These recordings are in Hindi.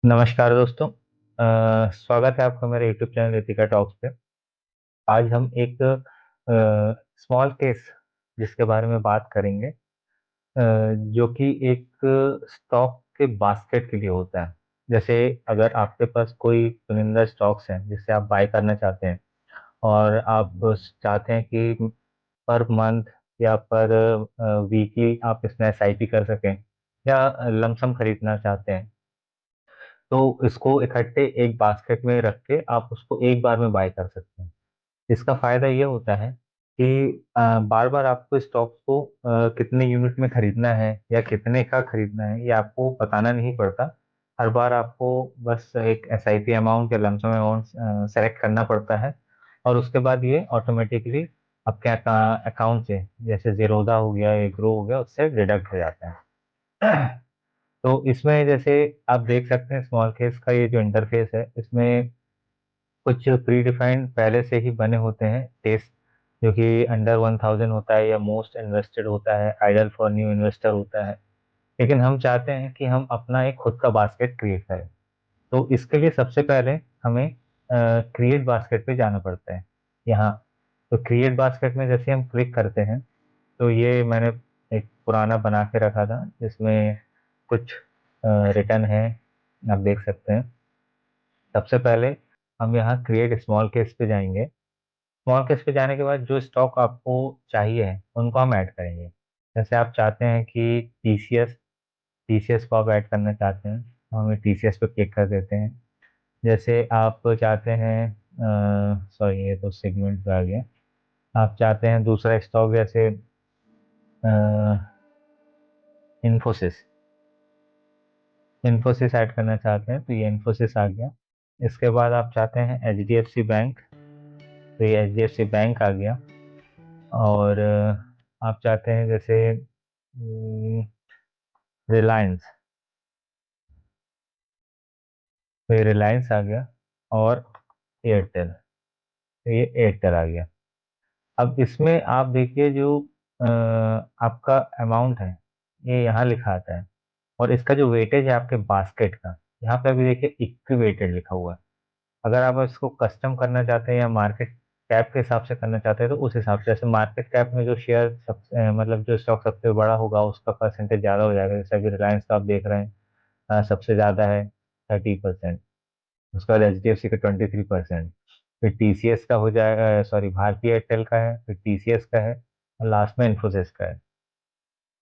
नमस्कार दोस्तों। स्वागत है आपका मेरे YouTube चैनल रितिका टॉक्स पे। आज हम एक स्मॉल केस जिसके बारे में बात करेंगे, जो कि एक स्टॉक के बास्केट के लिए होता है। जैसे अगर आपके पास कोई चुनिंदा स्टॉक्स हैं जिससे आप बाय करना चाहते हैं और आप चाहते हैं कि पर मंथ या पर वीकली आप इसमें एसआईपी कर सकें या लमसम खरीदना चाहते हैं, तो इसको इकट्ठे एक बास्केट में रख के आप उसको एक बार में बाय कर सकते हैं। इसका फायदा ये होता है कि बार बार आपको स्टॉक्स को कितने यूनिट में खरीदना है या कितने का खरीदना है ये आपको बताना नहीं पड़ता। हर बार आपको बस एक एसआईपी अमाउंट या लमसम अमाउंट सेलेक्ट करना पड़ता है और उसके बाद ये ऑटोमेटिकली आपके अकाउंट से, जैसे जीरोधा हो गया या ग्रो हो गया, उससे डिडक्ट हो जाता है। तो इसमें जैसे आप देख सकते हैं स्मॉल केस का ये जो इंटरफेस है, इसमें कुछ प्री डिफाइंड पहले से ही बने होते हैं टेस्ट, जो कि अंडर 1000 होता है या मोस्ट इन्वेस्टेड होता है, आइडल फॉर न्यू इन्वेस्टर होता है। लेकिन हम चाहते हैं कि हम अपना एक खुद का बास्केट क्रिएट करें। तो इसके लिए सबसे पहले हमें क्रिएट बास्केट पे जाना पड़ता है। यहाँ तो क्रिएट बास्केट में जैसे हम क्लिक करते हैं, तो ये मैंने एक पुराना बना के रखा था जिसमें कुछ रिटर्न है, आप देख सकते हैं। सबसे पहले हम यहाँ क्रिएट स्मॉल केस पे जाएंगे। स्मॉल केस पे जाने के बाद जो स्टॉक आपको चाहिए है उनको हम ऐड करेंगे। जैसे आप चाहते हैं कि टीसीएस टीसीएस को आप ऐड करना चाहते हैं, तो हम टीसीएस पे क्लिक कर देते हैं। जैसे आप चाहते हैं, सॉरी ये तो सेगमेंट पे आ गया। आप चाहते हैं दूसरा स्टॉक, जैसे इन्फोसिस इन्फोसिस ऐड करना चाहते हैं, तो ये इन्फोसिस आ गया। इसके बाद आप चाहते हैं H D F C bank, तो ये H D F C bank आ गया। और आप चाहते हैं जैसे रिलायंस, तो ये रिलायंस आ गया। और एयरटेल, तो ये एयरटेल आ गया। अब इसमें आप देखिए जो आपका अमाउंट है ये यहाँ लिखा आता है, और इसका जो वेटेज है आपके बास्केट का, यहाँ पे अभी देखिए इक्वी वेटेड लिखा हुआ है। अगर आप इसको कस्टम करना चाहते हैं या मार्केट कैप के हिसाब से करना चाहते हैं, तो उस हिसाब से, जैसे मार्केट कैप में जो शेयर मतलब जो स्टॉक सबसे बड़ा होगा उसका परसेंटेज ज़्यादा हो जाएगा। जैसे अभी रिलायंस का आप देख रहे हैं, सबसे ज़्यादा है 30%। उसके बाद एच डी एफ सी का 23%। फिर टीसीएस का हो जाएगा, सॉरी भारतीय एयरटेल का है, फिर टीसीएस का है, और लास्ट में इन्फोसिस का है।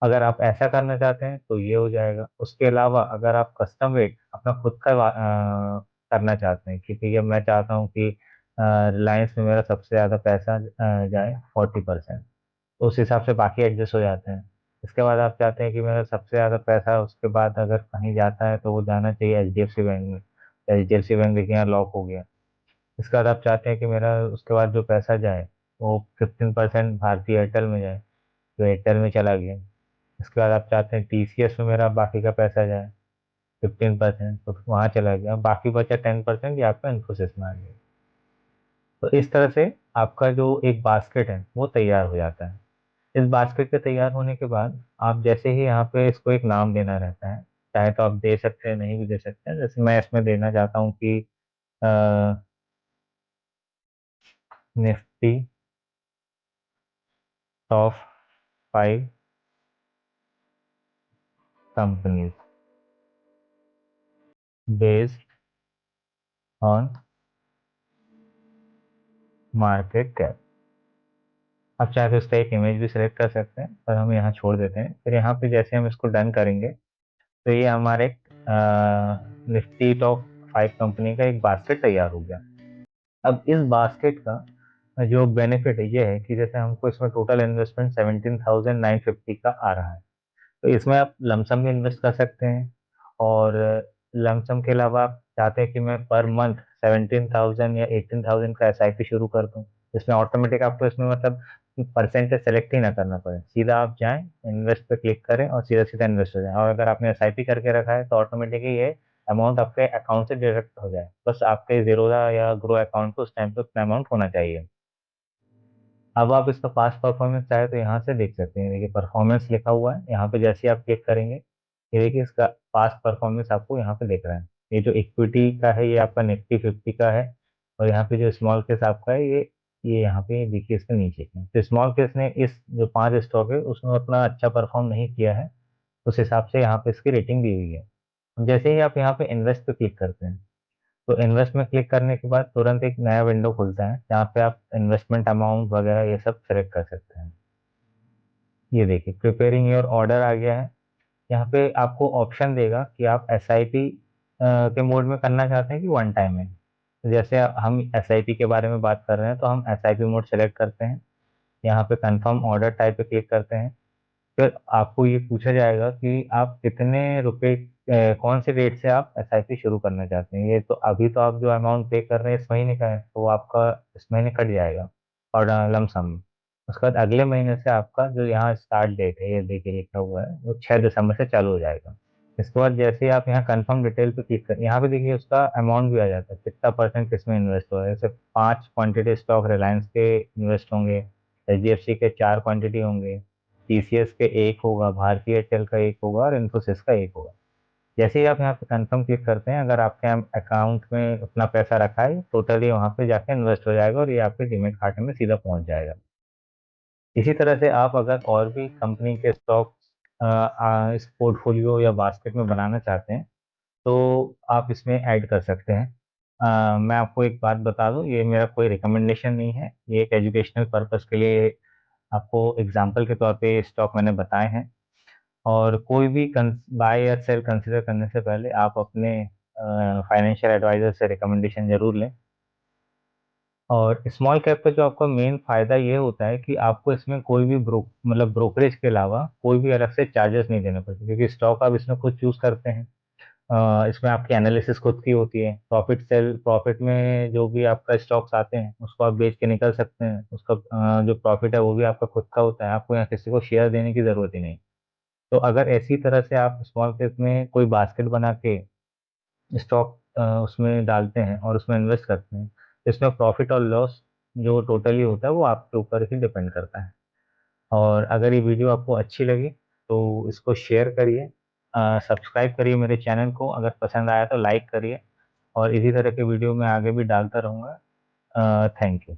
अगर आप ऐसा करना चाहते हैं तो ये हो जाएगा। उसके अलावा अगर आप कस्टम वेट अपना खुद का करना चाहते हैं कि भैया मैं चाहता हूँ कि रिलायंस में मेरा सबसे ज़्यादा पैसा जाए 40%, तो उस हिसाब से बाकी एडजस्ट हो जाते हैं। इसके बाद आप चाहते हैं कि मेरा सबसे ज़्यादा पैसा उसके बाद अगर कहीं जाता है तो वो जाना चाहिए H D F C bank में। H D F C bank देखिए यहाँ लॉक हो गया। इसके बाद आप चाहते हैं कि मेरा उसके बाद जो पैसा जाए वो 15% भारतीय एयरटेल में जाए, तो एयरटेल में चला गया। इसके बाद आप चाहते हैं टीसीएस में मेरा बाकी का पैसा जाए 15%, तो वहाँ चला गया। बाकी बचा 10%, ये आपका इन्फोसिस में आ गया। तो इस तरह से आपका जो एक बास्केट है वो तैयार हो जाता है। इस बास्केट के तैयार होने के बाद आप जैसे ही यहाँ पे इसको एक नाम देना रहता है, चाहे तो आप दे सकते हैं, नहीं भी दे सकते हैं। जैसे मैं इसमें देना चाहता हूँ कि Nifty top 5 companies based on market cap. आप चाहे तो इसका एक इमेज भी सिलेक्ट कर सकते हैं, पर हम यहाँ छोड़ देते हैं। फिर यहाँ पे जैसे हम इसको डन करेंगे, तो ये हमारे निफ्टी टॉप 5 कंपनी का एक बास्केट तैयार हो गया। अब इस बास्केट का जो बेनिफिट है ये है कि जैसे हमको इसमें टोटल इन्वेस्टमेंट 17,950 का आ रहा है, तो इसमें आप लमसम भी इन्वेस्ट कर सकते हैं। और लमसम के अलावा आप चाहते हैं कि मैं पर मंथ 17,000 या 18,000 का एसआईपी शुरू कर दूं, इसमें ऑटोमेटिक आपको इसमें मतलब परसेंटेज सेलेक्ट ही ना करना पड़े, सीधा आप जाएं, इन्वेस्ट पे क्लिक करें और सीधा सीधा इन्वेस्ट हो जाए। और अगर आपने एसआईपी करके रखा है तो ऑटोमेटिकली ये अमाउंट आपके अकाउंट से डिडक्ट हो जाए। बस आपके जीरोधा या ग्रो अकाउंट को उस टाइम पे उतना अमाउंट होना चाहिए। अब आप इसका पास्ट परफॉर्मेंस चाहे तो यहाँ से देख सकते हैं। देखिए परफॉर्मेंस लिखा हुआ है यहाँ पे, जैसे ही आप क्लिक करेंगे ये देखिए इसका पास्ट परफॉर्मेंस आपको यहाँ पे दिख रहा है। ये जो इक्विटी का है ये आपका निफ्टी 50 का है, और यहाँ पे जो स्मॉल केस आपका है ये यहाँ पे देखिए इसके नीचे है। तो स्मॉल केस ने इस जो 5 स्टॉक है उसमें उतना अच्छा परफॉर्म नहीं किया है, उस हिसाब से यहाँ पे इसकी रेटिंग दी हुई है। जैसे ही आप यहाँ पे इन्वेस्ट पे क्लिक करते हैं, तो इन्वेस्ट में क्लिक करने के बाद तुरंत एक नया विंडो खुलता है जहाँ पे आप इन्वेस्टमेंट अमाउंट वगैरह ये सब सेलेक्ट कर सकते हैं। ये देखिए प्रिपेयरिंग योर ऑर्डर आ गया है। यहाँ पे आपको ऑप्शन देगा कि आप एस आई पी के मोड में करना चाहते हैं कि वन टाइम में। तो जैसे हम एस आई पी के बारे में बात कर रहे हैं तो हम S I P mode select करते हैं, यहाँ पे कंफर्म ऑर्डर टाइप पे क्लिक करते हैं। फिर आपको ये पूछा जाएगा कि आप कितने रुपए कौन से डेट से आप एसआईपी शुरू करना चाहते हैं। ये तो अभी तो आप जो अमाउंट पे कर रहे हैं इस महीने का है, तो वो आपका इस महीने कट जाएगा और लमसम में। उसके बाद अगले महीने से आपका जो यहाँ स्टार्ट डेट है ये देखिए लिखा हुआ है, वो 6 दिसंबर से चालू हो जाएगा। इसके बाद जैसे ही आप यहाँ कंफर्म डिटेल पे क्लिक कर, यहाँ पे देखिए उसका अमाउंट भी आ जाता है, कितना परसेंट किसमें इन्वेस्ट हुआ है। जैसे 5 क्वांटिटी स्टॉक रिलायंस के इन्वेस्ट होंगे, एचडीएफसी के 4 क्वांटिटी होंगे, टीसीएस के एक होगा, भारतीय एयरटेल का एक होगा और इन्फोसिस का एक होगा। जैसे ही आप यहाँ पे कंफर्म क्लिक करते हैं, अगर आपके अकाउंट में उतना पैसा रखा है टोटली वहाँ पे जाके इन्वेस्ट हो जाएगा और ये आपके डीमैट खाते में सीधा पहुंच जाएगा। इसी तरह से आप अगर और भी कंपनी के स्टॉक इस पोर्टफोलियो या बास्केट में बनाना चाहते हैं तो आप इसमें ऐड कर सकते हैं। मैं आपको एक बात बता दूं, ये मेरा कोई रिकमेंडेशन नहीं है, ये एक एजुकेशनल पर्पस के लिए आपको एग्जाम्पल के तौर पे स्टॉक मैंने बताए हैं। और कोई भी बाय या सेल कंसिडर करने से पहले आप अपने फाइनेंशियल एडवाइजर से रिकमेंडेशन जरूर लें। और स्मॉल कैप पे जो आपका मेन फायदा ये होता है कि आपको इसमें कोई भी ब्रोकरेज के अलावा कोई भी अलग से चार्जेस नहीं देने पड़ते, क्योंकि स्टॉक आप इसमें खुद चूज करते हैं। इसमें आपकी एनालिसिस खुद की होती है, प्रॉफिट में जो भी आपका स्टॉक्स आते हैं उसको आप बेच के निकल सकते हैं, उसका जो प्रॉफिट है वो भी आपका खुद का होता है, आपको यहाँ किसी को शेयर देने की जरूरत ही नहीं। तो अगर ऐसी तरह से आप स्मॉल कैप में कोई बास्केट बना के स्टॉक उसमें डालते हैं और उसमें इन्वेस्ट करते हैं, तो इसमें प्रॉफिट और लॉस जो टोटली होता है वो आपके ऊपर ही डिपेंड करता है। और अगर ये वीडियो आपको अच्छी लगी तो इसको शेयर करिए, सब्सक्राइब करिए मेरे चैनल को, अगर पसंद आया तो लाइक करिए, और इसी तरह के वीडियो मैं आगे भी डालता रहूँगा। Thank you.